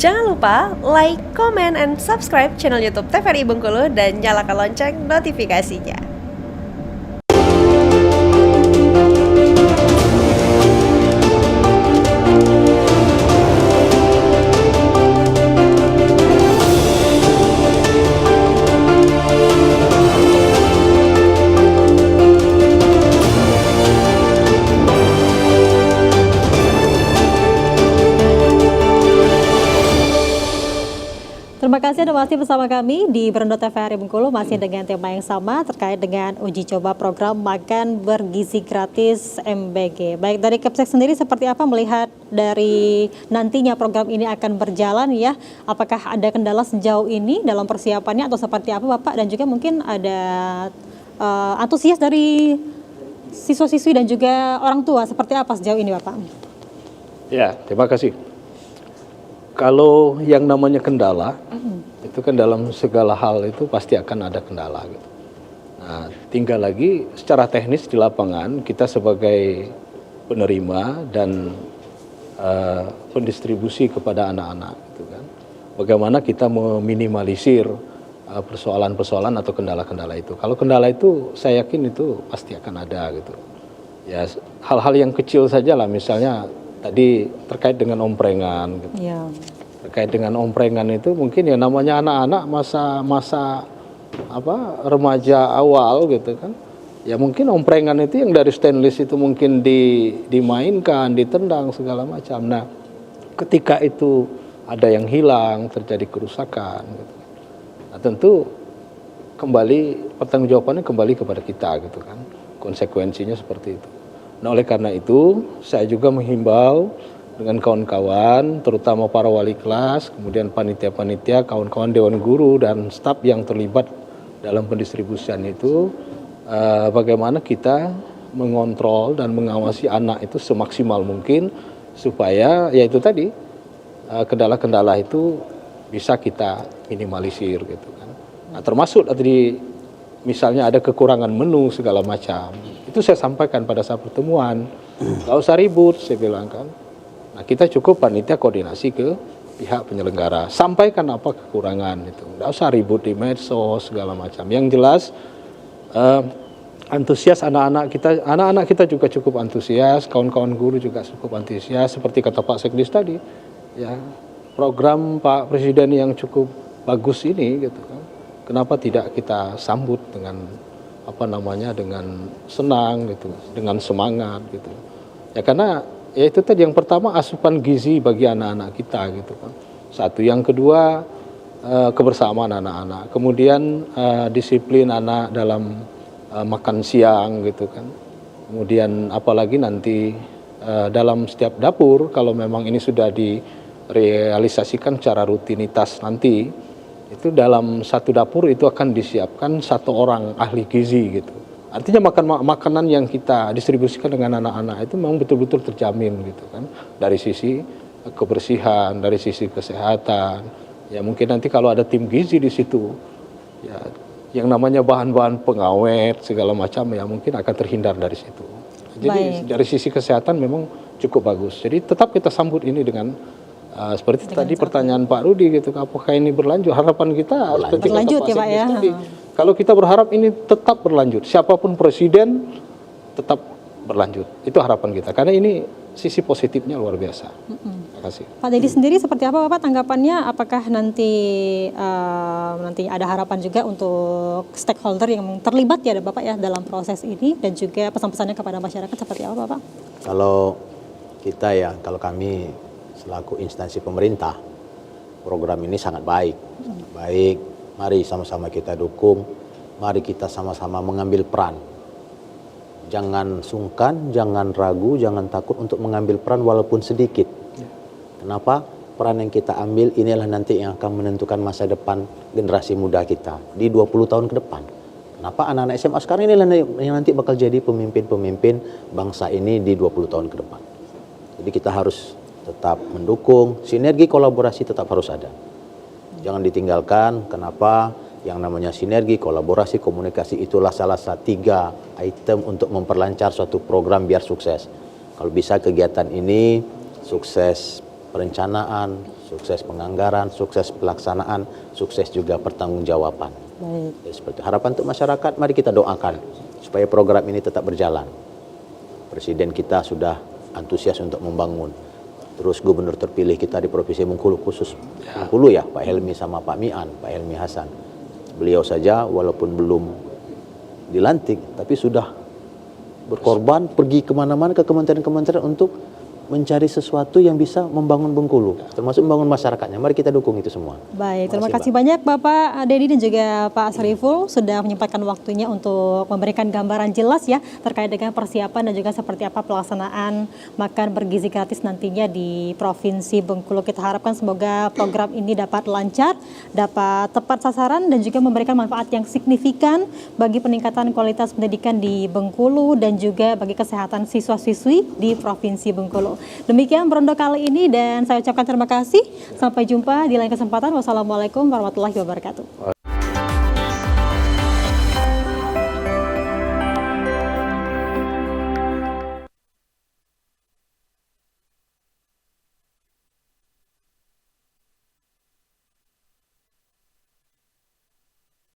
Jangan lupa like, comment, and subscribe channel YouTube TVRI Bengkulu dan nyalakan lonceng notifikasinya. Terima kasih Anda masih bersama kami di Berendo TVRI Bengkulu, masih dengan tema yang sama terkait dengan uji coba program makan bergizi gratis MBG. Baik, dari Kepsek sendiri seperti apa melihat dari nantinya program ini akan berjalan ya? Apakah ada kendala sejauh ini dalam persiapannya atau seperti apa Bapak? Dan juga mungkin ada antusias dari siswa-siswi dan juga orang tua seperti apa sejauh ini Bapak? Ya, terima kasih. Kalau yang namanya kendala, itu kan dalam segala hal itu pasti akan ada kendala gitu. Nah, tinggal lagi secara teknis di lapangan kita sebagai penerima dan pendistribusi kepada anak-anak gitu kan. Bagaimana kita meminimalisir persoalan-persoalan atau kendala-kendala itu. Kalau kendala itu saya yakin itu pasti akan ada gitu. Ya, hal-hal yang kecil saja lah, misalnya tadi terkait dengan omprengan gitu. Ya. Terkait dengan omprengan itu mungkin ya namanya anak-anak masa remaja awal gitu kan. Ya mungkin omprengan itu yang dari stainless itu mungkin dimainkan, ditendang segala macam. Nah, ketika itu ada yang hilang, terjadi kerusakan gitu. Nah, tentu kembali pertanggungjawabannya kembali kepada kita gitu kan. Konsekuensinya seperti itu. Nah, oleh karena itu saya juga menghimbau dengan kawan-kawan, terutama para wali kelas, kemudian panitia-panitia, kawan-kawan dewan guru dan staf yang terlibat dalam pendistribusian itu, bagaimana kita mengontrol dan mengawasi anak itu semaksimal mungkin supaya ya itu tadi kendala-kendala itu bisa kita minimalisir gitu kan. Nah, termasuk tadi misalnya ada kekurangan menu segala macam. Itu saya sampaikan pada saat pertemuan, nggak usah ribut, saya bilang kan. Nah, kita cukup panitia koordinasi ke pihak penyelenggara, sampaikan apa kekurangan itu, nggak usah ribut di medsos segala macam. Yang jelas antusias anak-anak kita juga cukup antusias, kawan-kawan guru juga cukup antusias, seperti kata Pak Sekdis tadi, ya program Pak Presiden yang cukup bagus ini gitu kan. Kenapa tidak kita sambut dengan dengan senang gitu, dengan semangat gitu. Ya karena ya itu tadi yang pertama asupan gizi bagi anak-anak kita gitu kan. Satu, yang kedua kebersamaan anak-anak. Kemudian disiplin anak dalam makan siang gitu kan. Kemudian apalagi nanti dalam setiap dapur kalau memang ini sudah direalisasikan secara rutinitas nanti, itu dalam satu dapur itu akan disiapkan satu orang ahli gizi gitu. Artinya makanan yang kita distribusikan dengan anak-anak itu memang betul-betul terjamin gitu kan. Dari sisi kebersihan, dari sisi kesehatan. Ya mungkin nanti kalau ada tim gizi di situ, ya yang namanya bahan-bahan pengawet segala macam ya mungkin akan terhindar dari situ. Jadi dari sisi kesehatan memang cukup bagus. Jadi tetap kita sambut ini dengan seperti tadi pertanyaan Pak Rudi gitu, apakah ini berlanjut? Harapan kita berlanjut ya Pak ya. Kalau kita berharap ini tetap berlanjut, siapapun presiden tetap berlanjut. Itu harapan kita, karena ini sisi positifnya luar biasa. Terima kasih. Pak Dedi sendiri seperti apa Bapak tanggapannya? Apakah nanti ada harapan juga untuk stakeholder yang terlibat ya Bapak ya dalam proses ini, dan juga pesan-pesannya kepada masyarakat seperti apa Bapak? Kalau kita ya, kalau kami selaku instansi pemerintah, program ini sangat baik. Baik, mari sama-sama kita dukung, mari kita sama-sama mengambil peran. Jangan sungkan, jangan ragu, jangan takut untuk mengambil peran walaupun sedikit. Kenapa? Peran yang kita ambil inilah nanti yang akan menentukan masa depan generasi muda kita di 20 tahun ke depan. Kenapa anak-anak SMA sekarang inilah yang nanti bakal jadi pemimpin-pemimpin bangsa ini di 20 tahun ke depan. Jadi kita harus tetap mendukung, sinergi kolaborasi tetap harus ada. Jangan ditinggalkan. Kenapa? Yang namanya sinergi, kolaborasi, komunikasi itulah salah satu 3 item untuk memperlancar suatu program biar sukses. Kalau bisa kegiatan ini sukses perencanaan, sukses penganggaran, sukses pelaksanaan, sukses juga pertanggungjawaban. Baik. Ya, seperti harapan untuk masyarakat, mari kita doakan supaya program ini tetap berjalan. Presiden kita sudah antusias untuk membangun. Terus gubernur terpilih kita di Provinsi Bengkulu, khusus Bengkulu ya, Pak Helmi sama Pak Mian, Pak Helmi Hasan. Beliau saja walaupun belum dilantik, tapi sudah berkorban pergi kemana-mana ke kementerian-kementerian untuk mencari sesuatu yang bisa membangun Bengkulu, termasuk membangun masyarakatnya. Mari kita dukung itu semua. Baik, terima kasih banyak Bapak Dedi dan juga Pak Sariful sudah menyempatkan waktunya untuk memberikan gambaran jelas ya terkait dengan persiapan dan juga seperti apa pelaksanaan makan bergizi gratis nantinya di Provinsi Bengkulu. Kita harapkan semoga program ini dapat lancar, dapat tepat sasaran dan juga memberikan manfaat yang signifikan bagi peningkatan kualitas pendidikan di Bengkulu dan juga bagi kesehatan siswa-siswi di Provinsi Bengkulu. Demikian Berondo kali ini dan saya ucapkan terima kasih. Sampai jumpa di lain kesempatan. Wassalamualaikum warahmatullahi wabarakatuh.